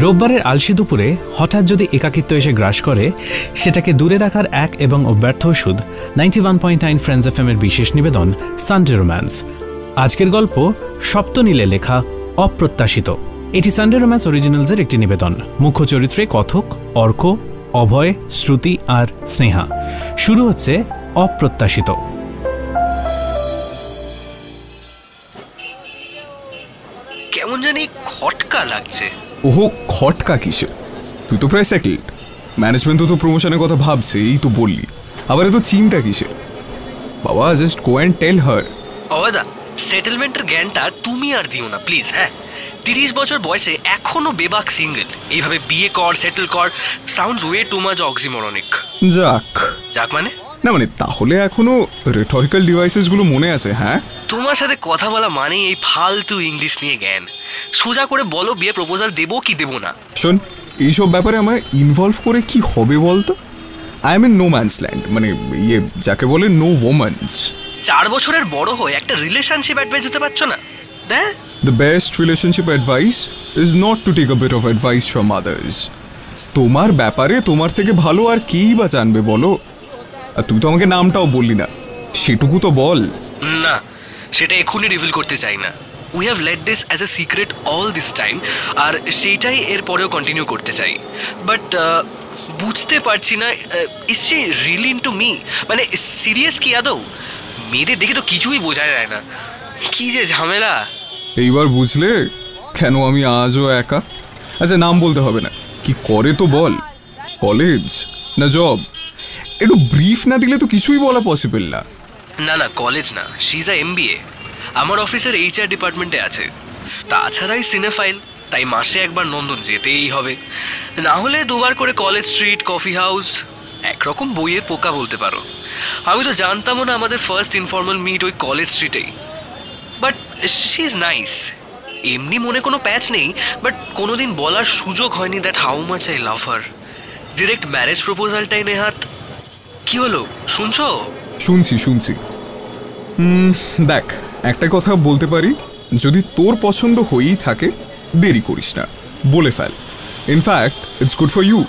রোববারের আলসি দুপুরে হঠাৎ যদি একাকিত্ব এসে গ্রাস করে, সেটাকে দূরে রাখার এক এবং অব্যর্থ ওষুধ 91.9 ফ্রেন্ডস এফএম এর বিশেষ নিবেদন সানডে রোম্যান্স। আজকের গল্প সপ্তনীলে লেখা অপ্রত্যাশিত। এটি সানডে রোম্যান্স অরিজিনালসের একটি নিবেদন। মুখ্য চরিত্রে কথক, অর্ক, অভয়, শ্রুতি আর স্নেহা। শুরু হচ্ছে অপ্রত্যাশিত। কেমন জানি খটকা লাগছে। ওহো, খটকা কিসে? তুই তো প্রায় সেটেলড। ম্যানেজমেন্ট তো প্রমোশনের কথা ভাবছে, এই তো বললি। আবার এত চিন্তা কিসে? বাবা, জাস্ট গো অ্যান্ড টেল হার। অবদা, সেটেলমেন্টের জ্ঞানটা তুমি আর দিও না প্লিজ। হ্যাঁ, 30 বছর বয়সে এখনো বেবাক সিঙ্গেল। এইভাবে বিয়ে কর, সেটেল কর, সাউন্ডস ওয়ে টু মাচ অক্সিমরনিক। যাক যাক মানে? না মানে তাহলে এখনো রেটরিক্যাল ডিভাইসেস গুলো মনে আছে? হ্যাঁ, তোমার সাথে কথা বলা মানে এই ফালতু ইংলিশ নিয়ে জ্ঞান। সোজা করে বলো, বিয়ে প্রপোজাল দেবো কি দেবো না? শোন, এইসব ব্যাপারে আমায় ইনভলভ করে কি হবে বলতো? I am in no man's land, মানে ইয়ে যাকে বলে নো ওম্যানস। 4 বছরের বড় হয়ে একটা রিলেশনশিপ অ্যাডভাইস দিতে পারছো না? The best relationship advice is not to take a bit of advice from others. তোমার ব্যাপারে তোমার থেকে ভালো আর কেই বা জানবে বলো? আর তুই তো আমাকে নামটাও বললি না, সেটুকু তো বল। না, সেটা এখনই রিভিল করতে চাই না। We have let this as a secret all this time, আর সেইটাই এর পরেও কন্টিনিউ করতে চাই। বাট বুঝতে পারছি না, is she really into me? মানে সিরিয়াস কি আদৌ? মেয়েদের দেখে তো কিছুই বোঝা যায় না, কি যে ঝামেলা। এইবার বুঝলে কেন আমি আজও একা? আচ্ছা, নাম বলতে হবে না, কি করে তো বল। কলেজ না জব? একটু ব্রিফ না দিলে তো কিছুই বলা পসিবল না। না না, কলেজ না, শি ইজ আ MBA। আমার অফিসের HR ডিপার্টমেন্টে আছে। তাছাড়াই সিনেফাইল, তাই মাসে একবার নন্দন যেতেই হবে। না হলে 2 বার করে কলেজ স্ট্রিট, কফি হাউস। একরকম বইয়ের পোকা বলতে পারো। আমি তো জানতামও না আমাদের ফার্স্ট ইনফর্মাল মিট ওই কলেজ স্ট্রিটেই। But she is nice. এমনি মনে কোনো প্যাচ নেই, বাট কোনোদিন বলার সুযোগ হয়নি that how much I love her. Direct marriage প্রপোজালটাই নেহাত। কি হলো, শুনছো? শুনছি। দেখ, একটা কথা বলতে পারি, যদি তোর পছন্দ হয়েই থাকে দেরি করিস না, বলে ফেল। In fact it's good for you.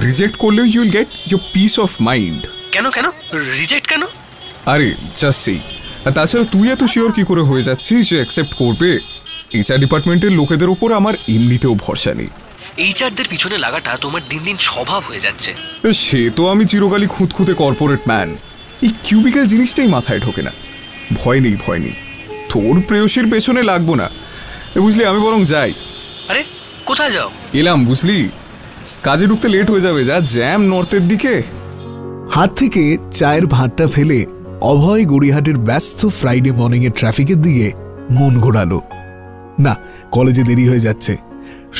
Reject করলেও you will get your peace of mind. কেন রিজেক্ট কেন? আরে জাস্ট সেই। আর তাছাড়া তুই এত শিওর কি করে হয়ে যাচ্ছিস যে অ্যাকসেপ্ট করবে? HR ডিপার্টমেন্টের লোকেদের ওপর আমার এমনিতেও ভরসা নেই। HRদের পিছনে লাগাটা তোমার দিন দিন স্বভাব হয়ে যাচ্ছে। সে তো আমি চিরকালই খুঁতখুঁতে কর্পোরেট ম্যান। এই কিউবিক্যাল জিনিসটাই মাথায় ঢোকে না। ভয় নেই। তোর প্রেয়সীর পেছনে লাগবো না, বুঝলি। আমি বরং যাই। আরে কোথায় যাও? এলাম, বুঝলি, কাজে ঢুকতে লেট হয়ে যাবে, যা জ্যাম নর্থের দিকে। হাত থেকে চায়ের ভাঁটটা ফেলে অভয় গড়িয়াহাটের ব্যস্ত ফ্রাইডে মর্নিংয়ের ট্রাফিকের দিকে মন ঘোরালো। না, কলেজে দেরি হয়ে যাচ্ছে।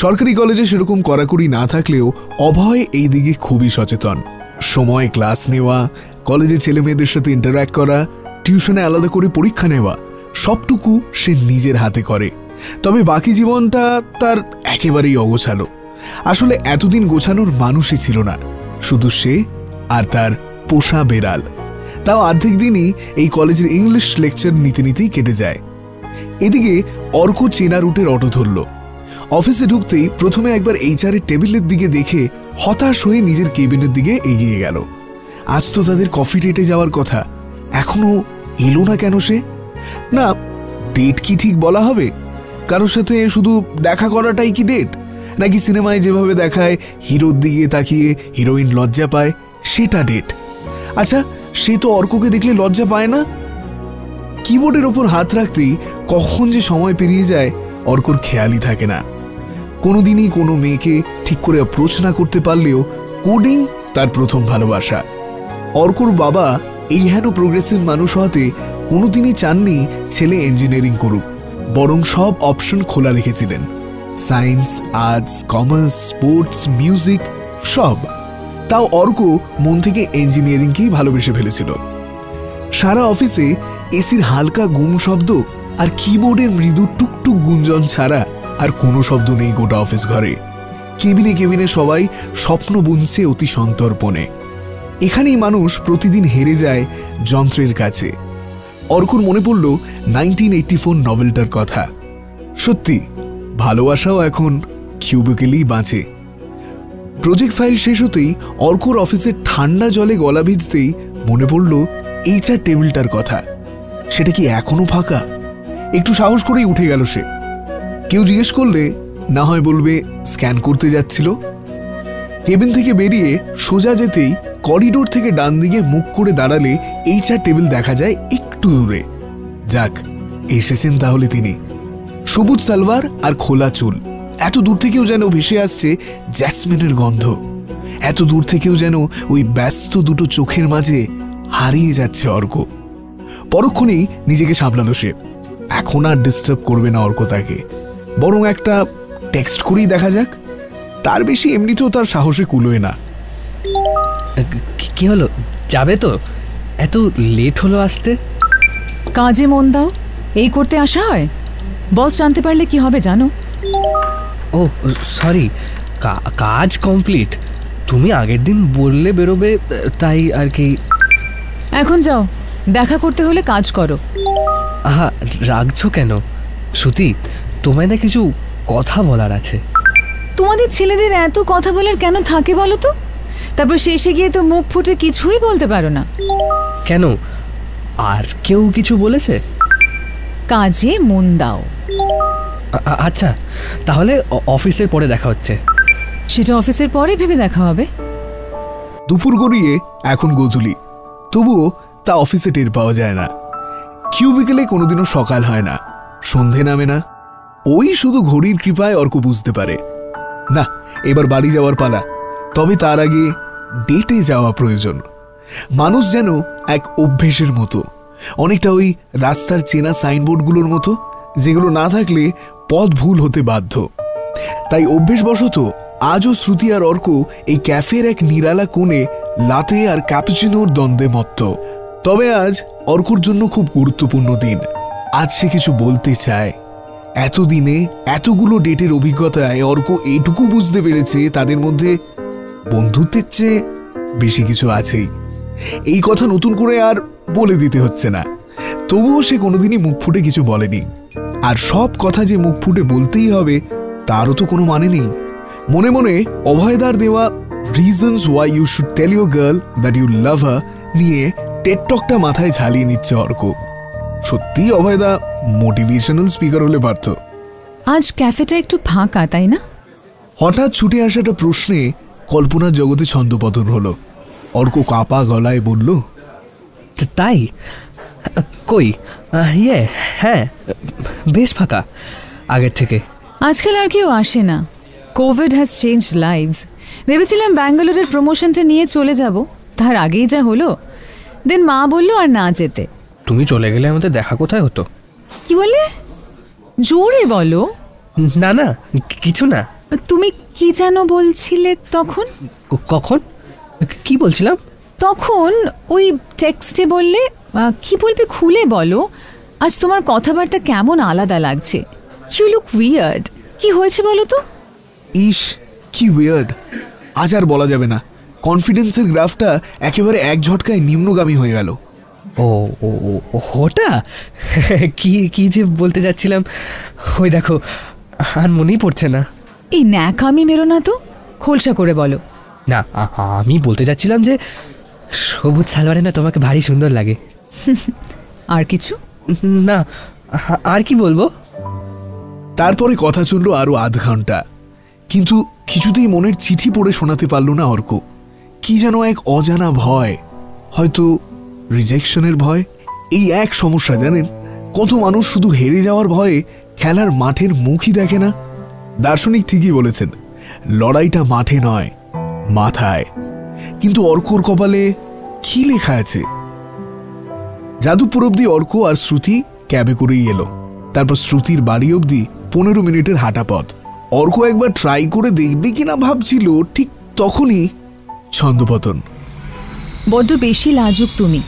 সরকারি কলেজে সেরকম কড়াকড়ি না থাকলেও অভয় এই দিকে খুবই সচেতন। সময় ক্লাস নেওয়া, কলেজে ছেলে মেয়েদের সাথে ইন্টারঅ্যাক্ট করা, টিউশনে আলাদা করে পরীক্ষা নেওয়া, সবটুকু সে নিজের হাতে করে। তবে বাকি জীবনটা তার একেবারেই অগোছালো। আসলে এতদিন গোছানোর মানুষই ছিল না, শুধু সে আর তার পোষা বেড়াল। তাও অর্ধেক দিনই এই কলেজের ইংলিশ লেকচার নিতেই কেটে যায়। এদিকে অর্ক চেনা রুটের অটো ধরল। অফিসে ঢুকতেই প্রথমে একবার HR এর টেবিলের দিকে দেখে হতাশ হয়ে নিজের কেবিনের দিকে এগিয়ে গেল। আজ তো তাদের কফি ডেটে যাওয়ার কথা, এখনো এলো না কেন সে? না, ডেট কি ঠিক বলা হবে? কারোর সাথে শুধু দেখা করাটাই কি ডেট? নাকি সিনেমায় যেভাবে দেখায় হিরোর দিকে তাকিয়ে হিরোইন লজ্জা পায়, সেটা ডেট? আচ্ছা, সে তো অর্ককে দেখলে লজ্জা পায় না। কিবোর্ডের ওপর হাত রাখতেই কখন যে সময় পেরিয়ে যায় অর্কর খেয়ালই থাকে না। কোনোদিনই কোনো মেয়েকে ঠিক করে অ্যাপ্রোচ না করতে পারলেও কোডিং তার প্রথম ভালোবাসা। অর্কর বাবা এই হেন প্রোগ্রেসিভ মানুষ হতে কোনোদিনই চাননি ছেলে ইঞ্জিনিয়ারিং করুক, বরং সব অপশন খোলা রেখেছিলেন। Science, arts, commerce, sports, music, সব। তাও অর্ক মন থেকে ইঞ্জিনিয়ারিংকেই ভালোবেসে ফেলেছিল। সারা অফিসে এসির হালকা গুম শব্দ আর কিবোর্ডের মৃদু টুকটুক গুঞ্জন ছাড়া আর কোনো শব্দ নেই গোটা অফিস ঘরে। কেবিনে সবাই স্বপ্ন বুনছে অতি সন্তর্পণে। এখানেই মানুষ প্রতিদিন হেরে যায় যন্ত্রের কাছে। অর্কর মনে পড়ল 1984 নভেলটার কথা। সত্যি, ভালোবাসাও এখন কিউবিকেলেই বাঁচে। প্রজেক্ট ফাইল শেষ হতেই অর্কর অফিসের ঠান্ডা জলে গলা ভিজতেই মনে পড়ল HR টেবিলটার কথা। সেটা কি এখনো ফাঁকা? একটু সাহস করেই উঠে গেল সে। কেউ জিজ্ঞেস করলে না হয় বলবে স্ক্যান করতে যাচ্ছিল। কেবিন থেকে বেরিয়ে সোজা যেতেই করিডোর থেকে ডান দিকে মুখ করে দাঁড়ালে HR টেবিল দেখা যায় একটু দূরে। যাক, এসেছেন তাহলে তিনি। সবুজ সালোয়ার আর খোলা চুল, এত দূর থেকেও যেন ভেসে আসছে জ্যাসমিনের গন্ধ। এত দূর থেকেও যেন ওই ব্যস্ত দুটো চোখের মাঝে হারিয়ে যাচ্ছে অর্ক। পরক্ষণেই নিজেকে সামলালো সে। এখন আর ডিস্টার্ব করবে না অর্ক তাকে, বরং একটা টেক্সট করেই দেখা যাক। তার বেশি এমনিতেও তার সাহসে কুলোয় না। কি হলো, যাবে তো? এত লেট হলো আসতে? কাজে মন দাও, এই করতে আসা হয়? বস জানতে পারলে কি হবে জানো? ও সরি, কাজ কমপ্লিট। তুমি আগের দিন বললে বেরোবে, তাই আর কি। এখন যাও, দেখা করতে হলে কাজ করো। আহা, রাখছো কেন? শ্রুতি, তোমায় না কিছু কথা বলার আছে। তোমাদের ছেলেদের এত কথা বলার কেন থাকে বলো তো? তারপর শেষে গিয়ে তো মুখ ফুটে কিছুই বলতে পারো না। কেন, আর কেউ কিছু বলেছে? কাজে মন দাও। আচ্ছা, তাহলে অফিসের পরে দেখা হচ্ছে। সেটা অফিসের পরে ভেবে দেখা হবে। দুপুর গড়িয়ে এখন গোধূলি, তবুও তা অফিসে টের পাওয়া যায় না। কিউবিকেলে কোনোদিনও সকাল হয় না, সন্ধে নামে না। ওই শুধু ঘড়ির কৃপায় অর্ক বুঝতে পারে না এবার বাড়ি যাওয়ার পালা। তবে তার আগে ডেটে যাওয়া প্রয়োজন। মানুষ যেন এক অভ্যেসের মতো, অনেকটা ওই রাস্তার চেনা সাইনবোর্ডগুলোর মতো, যেগুলো না থাকলে পথ ভুল হতে বাধ্য। তাই অভ্যেসবশত আজও শ্রুতি আর অর্ক এই ক্যাফের এক নিরালা কোণে লাতে আর ক্যাপুচিনোর দ্বন্দ্বে মত্ত। তবে আজ অর্কর জন্য খুব গুরুত্বপূর্ণ দিন। আজ সে কিছু বলতে চায়। এতদিনে এতগুলো ডেটের অভিজ্ঞতায় অর্ক এইটুকু বুঝতে পেরেছে তাদের মধ্যে বন্ধুত্বের চেয়ে বেশি কিছু আছেই। এই কথা নতুন করে আর বলে দিতে হচ্ছে না। তবুও সে কোনোদিনই মুখ ফুটে কিছু বলেনি। আর সব কথা যে মুখ ফুটে বলতেই হবে তারও তো কোনো মানে নেই। মনে মনে অভয়দার দেওয়া reasons why you should tell your girl that you love her নিয়ে টেড টকটা মাথায় ঝালিয়ে নিচ্ছে অর্ক। সত্যি অভয়দা মোটিভেশনাল স্পিকার হলে পারত। আজ ক্যাফেটা একটু ফাঁকা, তাই না? হঠাৎ ছুটে আসাটা প্রশ্নে কল্পনার জগতে ছন্দপতন হলো। অর্ক কাঁপা গলায় বলল, তাই? কই? হ্যাঁ, বেশ ফাঁকা আগের থেকে। আজকাল আর কেউ আসে না। Covid has change lives. ভেবেছিলাম ব্যাঙ্গালোরের প্রমোশনটা নিয়ে চলে যাব, তার আগেই যা হলো। দেন মা বললো আর না যেতে। তুমি চলে গেলে আমাদের দেখা কোথায় হতো? কি বলে? জোরে বলো। না না, কিছু না। তুমি কি যেন বলছিলে তখন? কখন? কি বলছিলাম তখন? ওই টেক্সটে বললে। কি বলবে খুলে বলো। আজ তোমার কথাবার্তা কেমন আলাদা লাগছে। You look weird. কি হয়েছে বলো তো? ইস, কি উইয়ার্ড। আজ আর বলা যাবে না। কনফিডেন্সের গ্রাফটা একেবারে এক ঝটকায় নিম্নগামী হয়ে গেল। ও ওটা কি কি যে বলতে যাচ্ছিলাম, ওই দেখো আর মনেই পড়ছে না। এই ন্যাকামি মেরো না তো, খোলসা করে বলো। না, আমি বলতে যাচ্ছিলাম যে সবুজ সালোয়ারে না তোমাকে ভারী সুন্দর লাগে। আর কিছু না, আর কি বলবো। তারপরে কথা চলল আরো আধ ঘন্টা, কিন্তু কিছুতেই মনের চিঠি পড়ে শোনাতে পারল না অর্ক। কি যেন এক অজানা ভয়, হয়তো রিজেকশনের ভয়। এই এক সমস্যা জানেন, কত মানুষ শুধু হেরে যাওয়ার ভয়ে খেলার মাঠের মুখই দেখে না। দার্শনিক ঠিকই বলেছেন, লড়াইটা মাঠে নয়, মাথায়। কিন্তু অর্কর কপালে কি লেখা আছে? যাদবপুর অব্দি অর্ক আর শ্রুতি ক্যাবে করেই এলো। তারপর শ্রুতির বাড়ি অব্দি 15 মিনিটের হাঁটা পথ। অর্ক একবার ট্রাই করে দেখবে কিনা ভাবছিল, ঠিক তখনই ছন্দপতন। বড্ড বেশি লাজুক তুমি।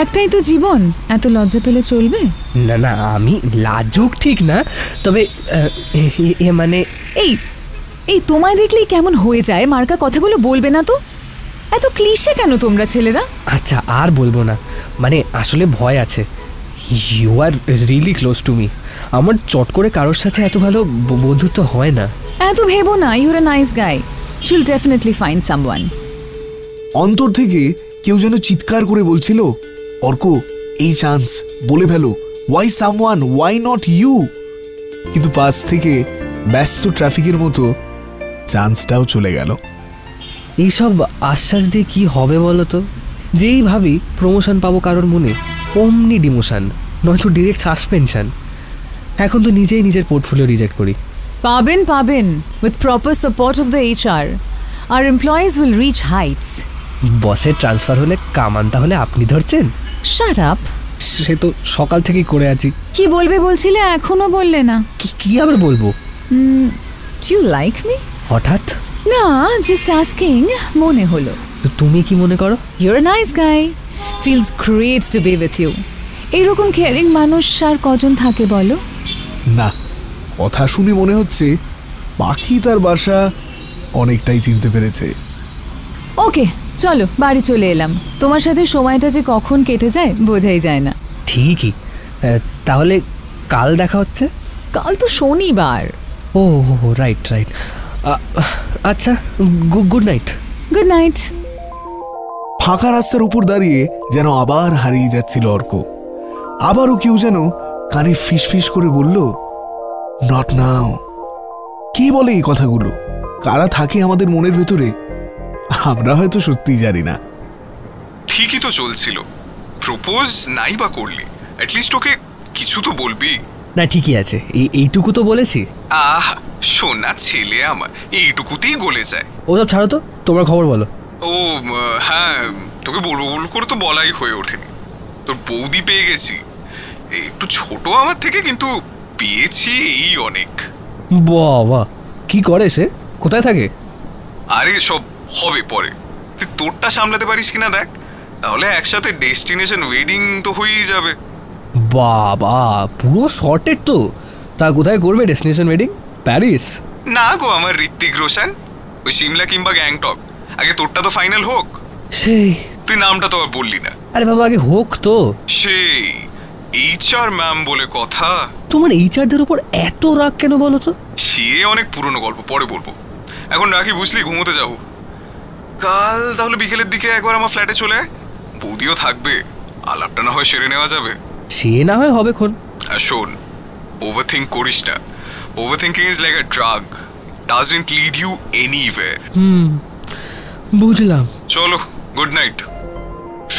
একটাই তো জীবন, এত লজ্জা পেলে চলবে? না না, আমি লাজুক ঠিক না, তবে মানে এই এই তোমায় দেখলেই কেমন হয়ে যায়। মার্কা কথাগুলো বলবে না তো। এত ক্লিশে কেন তোমরা ছেলেরা? আচ্ছা, আর বলবো না। মানে আসলে ভয় আছে। You are really close to me. আমার চট করে কারোর সাথে এত ভালো বন্ধুত্ব হয় না। এত ভেবো না, your a nice guy, she will definitely find someone. অন্তর থেকে কেউ যেন চিৎকার করে বলছিল, অর্ক এই চান্স, বলে ফেলো, why someone, why not you. কিন্তু পাশ থেকে ব্যস্ত ট্রাফিকের মতো চান্সটাও চলে গেল। এইসব আশ্বাস দিয়ে কি হবে বলো তো? যেই ভাবি প্রমোশন পাবো কারোর মনে, অমনি ডিমোশন, নয়তো ডিরেক্ট সাসপেনশন। এখন তো নিজেই নিজের পোর্টফোলিও রিজেক্ট করি। পাবেন with proper support of the HR, our employees will reach heights. বসের ট্রান্সফার হলে কামান তাহলে আপনি ধরছেন? Shut up. সে তো সকাল থেকেই করে আছি। কি বলবে বলছিলে, এখনো বললে না? কি আবার বলবো? Do you like me? হঠাৎ না, just asking, মনে হলো। তো তুমি কি মনে করো? You're a nice guy. Feels great to be with you. এইরকম কেয়ারিং মানুষ আর কজন থাকে বলো? না, কথা শুনে মনে হচ্ছে পাখি তার বাসা অনেকটাই চিনতে পেরেছে। ওকে, চলো বাড়ি চলে এলাম। তোমার সাথে সময়টা যে কখন কেটে যায় বোঝাই যায় না। ঠিকই, তাহলে কাল দেখা হচ্ছে? কাল তো শনিবার। ও রাইট। আচ্ছা, গুড নাইট। Good night. ফাঁকা রাস্তার উপর দাঁড়িয়ে যেন আবার হারিয়ে যাচ্ছিল অর্ক। আবারও কেউ যেন কানে ফিসফিস করে বলল, নট নাও। কে বলে এই কথাগুলো? কারা থাকে আমাদের মনের ভেতরে? আমরা হয়তো সত্যিই জানি না। ঠিকই তো চলছিল, প্রপোজ নাই বা করলি, অ্যাটলিস্ট ওকে কিছু তো বলবি। না ঠিকই আছে, এইটুকু তো বলেছি। আহ, সোনা ছেলে আমার, এইটুকুতেই গলে যায়। ওসব ছাড়ো তো, তোমার খবর বলো। ও হ্যাঁ, তোকে বলবো করে তো বলাই হয়ে ওঠেনি। তোর বৌদি পেয়ে গেছি, একটু ছোট আমার থেকে, কিন্তু পেয়েছি এই অনেক। বাবা, কি করে সে? কোথায় থাকে? আরে সব হবে পরে, তুই তোরটা সামলাতে পারিস কিনা দেখ, তাহলে একসাথে ডেস্টিনেশন ওয়েডিং তো হয়েই যাবে। বাবা, পুরো শর্টেড তো। তা কোথায় করবে ডেস্টিনেশন ওয়েডিং? প্যারিস? না গো আমার ঋত্বিক রোশন, ওই সিমলা কিংবা গ্যাংটক। আগে তোরটা তো ফাইনাল হোক। সেই, তুই নামটা তো আর বললি না। আরে বাবা, আগে হোক তো। সেই HR ম্যাম বলে কথা। তোমার HRদের উপর এত রাগ কেন বলো তো? সে অনেক পুরনো গল্প, পরে বলবো। এখন রাখি, বুঝলি, ঘুমোতে যাবো। কাল তাহলে বিকেলের দিকে একবার আমার ফ্ল্যাটে চলে আয়, বৌদিও থাকবে, আলাপটা না হয় সেরে নেওয়া যাবে। সে না হয় হবে খন। আর শোন, ওভারথিঙ্ক করিস না। Overthinking is like a drug, doesn't lead you anywhere. বুঝলাম। চলো, গুড নাইট।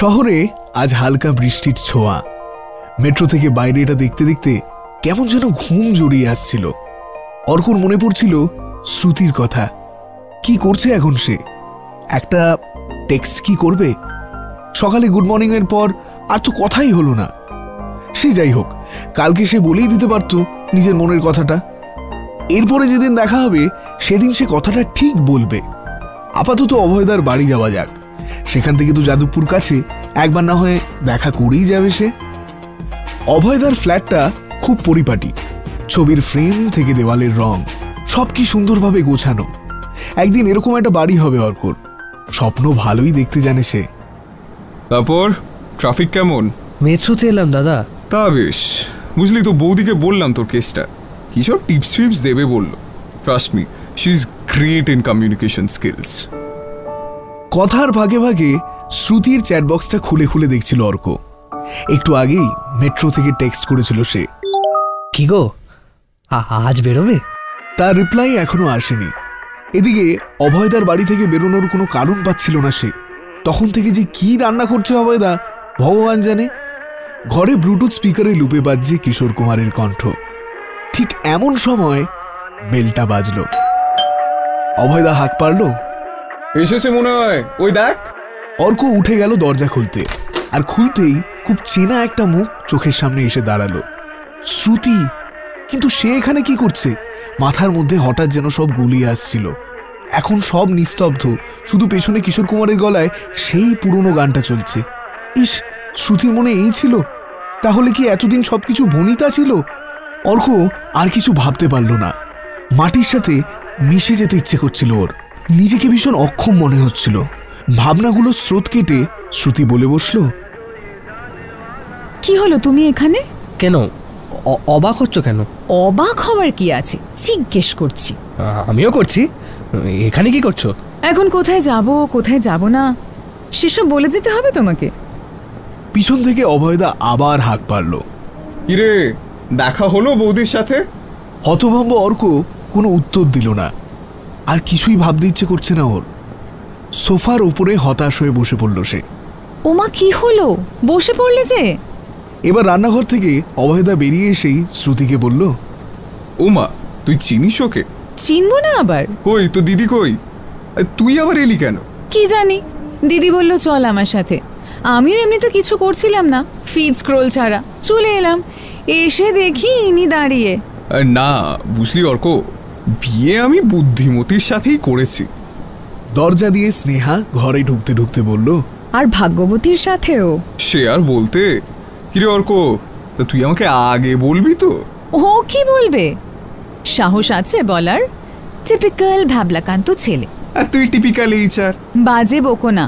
শহরে আজ হালকা বৃষ্টির ছোঁয়া। মেট্রো থেকে বাইরে এটা দেখতে দেখতে কেমন যেন ঘুম জড়িয়ে আসছিল। অর্কর মনে পড়ছিল শ্রুতির কথা। কি করছে এখন সে? একটা টেক্সট কি করবে? সকালে গুড মর্নিং এর পর আর তো কথাই হলো না। সে যাই হোক, কালকে সে বলেই দিতে পারত নিজের মনের কথাটা। এরপরে যেদিন দেখা হবে সেদিন সে কথাটা ঠিক বলবে। আপাতত অভয়দার বাড়ি যাওয়া যাক, সেখান থেকে তো যাদবপুর কাছে, একবার না হয় দেখা করেই যাবে সে। অভয়দার ফ্ল্যাটটা খুব পরিপাটি, ছবির ফ্রেম থেকে দেওয়ালের রং সব কি সুন্দরভাবে গোছানো। একদিন এরকম একটা বাড়ি হবে অর্কর, স্বপ্ন ভালোই দেখতে জানে সে। তারপর ট্রাফিক কেমন? মেট্রোতে এলাম দাদা। তা বেশ, বুঝলি তো, বৌদিকে বললাম তোর কেসটা, কিসব টিপস ফিপস দেবে বললো। Trust me, she is great in communication skills. কথার ভাগে ভাগে শ্রুতির চ্যাটবক্সটা খুলে খুলে দেখছিল অর্ক। একটু আগেই মেট্রো থেকে টেক্সট করেছিল সে। কি গো, আজ বেরোবে? তার রিপ্লাই এখনো আসেনি। এদিকে অভয়দার বাড়ি থেকে বেরোনোর কোনো কারণ পাচ্ছিল না সে। তখন থেকে যে কি রান্না করছে অভয়দা ভগবান জানে। ঘরে ব্লুটুথ স্পিকারে লুপে বাজছে কিশোর কুমারের কণ্ঠ। ঠিক এমন সময় বেলটা বাজল। অভয়দা হাঁক পারল, এসেছে মনে হয়, ওই দেখ। অর্ক উঠে গেল দরজা খুলতে, আর খুলতেই খুব চেনা একটা মুখ চোখের সামনে এসে দাঁড়ালো। শ্রুতি। কিন্তু সে এখানে কি করছে? মাথার মধ্যে হঠাৎ যেন সব গুলিয়ে আসছিল। এখন সব নিস্তব্ধ, শুধু পেছনে কিশোর কুমারের গলায় সেই পুরনো গানটা চলছে। ইস, শ্রুতির মনে এই ছিল? তাহলে কি এতদিন সবকিছু ভনিতা ছিল? অর্ক আর কিছু ভাবতে পারল না। মাটির সাথে মিশে যেতে ইচ্ছে করছিল ওর। নিজেকে ভীষণ অক্ষম মনে হচ্ছিল। ভাবনাগুলো স্রোত কেটে শ্রুতি বলে বসল, কি হলো, তুমি এখানে? কেন, অবাক হচ্ছ কেন? অবাক হওয়ার কি আছে, জিজ্ঞেস করছি। আমিও করছি। এখানে কি করছো? এখন কোথায় যাব না সেসব বলে যেতে হবে তোমাকে? পিছন থেকে অভয়দা আবার হাঁক পারল। কিরে, দেখা হলো বৌদির সাথে? হতভম্ব অর্ক কোনো উত্তর দিল না। আর কিছুই ভাবতে ইচ্ছে করছে না ওর। সোফার উপরে হতাশ হয়ে বসে পড়ল সে। ওমা, কি হলো, বসে পড়লে যে? এবার রান্নাঘর থেকে অভয়দা বেরিয়ে এসেই শ্রুতিকে বলল, ওমা, তুই চিনিস ওকে? চিনবো না আবার? কই তো দিদি কই? তুই আবার এলি কেন? কি জানি, দিদি বলল চল আমার সাথে। আমিও এমনি তো কিছু করছিলাম না, ফিড স্ক্রোল ছাড়া। চলে এলাম, এসে দেখি ইনি দাঁড়িয়ে। না বুঝলি অর্ক, বিয়ে আমি বুদ্ধিমতির সাথেই করেছি। দরজা দিয়ে স্নেহা ঘরে ঢুকতে ঢুকতে বলল, আর ভাগ্যবতীর সাথেও। সে আর বলতে। কিরে অর্ক, তুই আমাকে আগে বলবি তো? ও কি বলবে, সাহস আছে বলার? টিপিক্যাল ভাবলাকান্ত ছেলে। আর তুই টিপিক্যাল এইচআর। বাজে বকো না,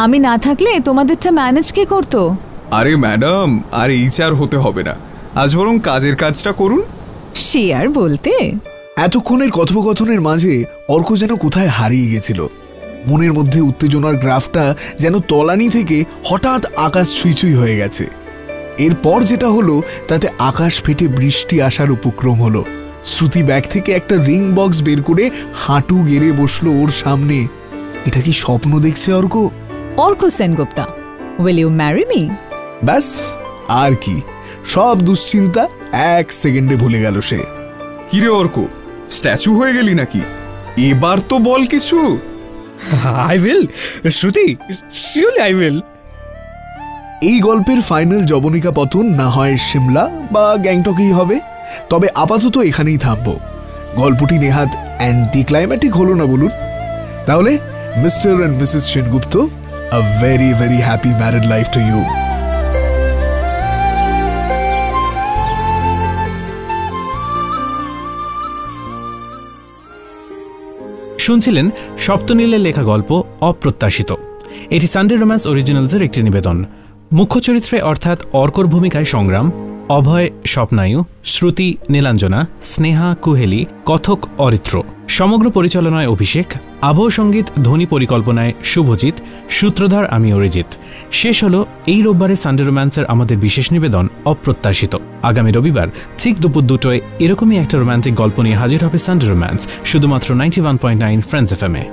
আমি না থাকলে তোমাদেরটা ম্যানেজ কে করতো? আরে ম্যাডাম, আর এইচআর হতে হবে না, আজ বরং কাজের কাজটা করুন। সে আর বলতে। এতক্ষণের কথোপকথনের মাঝে অর্ক যেন কোথায় হারিয়ে গেছিল। মনের মধ্যে উত্তেজনার গ্রাফটা যেন তলানি থেকে হঠাৎ আকাশ ছুঁই হয়ে গেছে। এরপর যেটা হলো তাতে আকাশ ফেটে বৃষ্টি আসার উপক্রম হলো। শ্রুতি ব্যাগ থেকে একটা রিং বক্স বের করে হাঁটু গেড়ে বসলো ওর সামনে। এটা কি স্বপ্ন দেখছে Arka? Arka Sengupta, will you marry me? ব্যাস, আর কি, সব দুশ্চিন্তা এক সেকেন্ডে ভুলে গেল সে। কিরে অর্ক, স্ট্যাচু হয়ে গেলি নাকি? এবার তো বল কিছু। I will Shruti, seriously I will. এই গল্পের ফাইনাল জবনিকা পতন না হয় সিমলা বা গ্যাংটকেই হবে, তবে আপাতত এখানেই থামবো। গল্পটি নেহাত অ্যান্টি ক্লাইম্যাটিক হলো না বলুন? তাহলে Mr and Mrs Sengupta, a very very happy married life to you. শুনছিলেন সপ্তনীলের লেখা গল্প অপ্রত্যাশিত। এটি সানডে রোম্যান্স অরিজিনালসের একটি নিবেদন। মুখ্য চরিত্রে অর্থাৎ অর্কর ভূমিকায় সংগ্রাম, অভয় স্বপ্নায়ু, শ্রুতি নীলাঞ্জনা, স্নেহা কুহেলি, কথক অরিত্র। সমগ্র পরিচালনায় অভিষেক, আবহ সঙ্গীত ধ্বনি পরিকল্পনায় শুভজিৎ, সূত্রধার আমি অরিজিৎ। শেষ হলো এই রোববারে সানডে রোম্যান্সের আমাদের বিশেষ নিবেদন অপ্রত্যাশিত। আগামী রবিবার ঠিক দুপুর 2টায় এরকমই একটা রোম্যান্টিক গল্প নিয়ে হাজির হবে সানডে রোম্যান্স, শুধুমাত্র 91.9 ফ্রেন্ডস এফএম এ।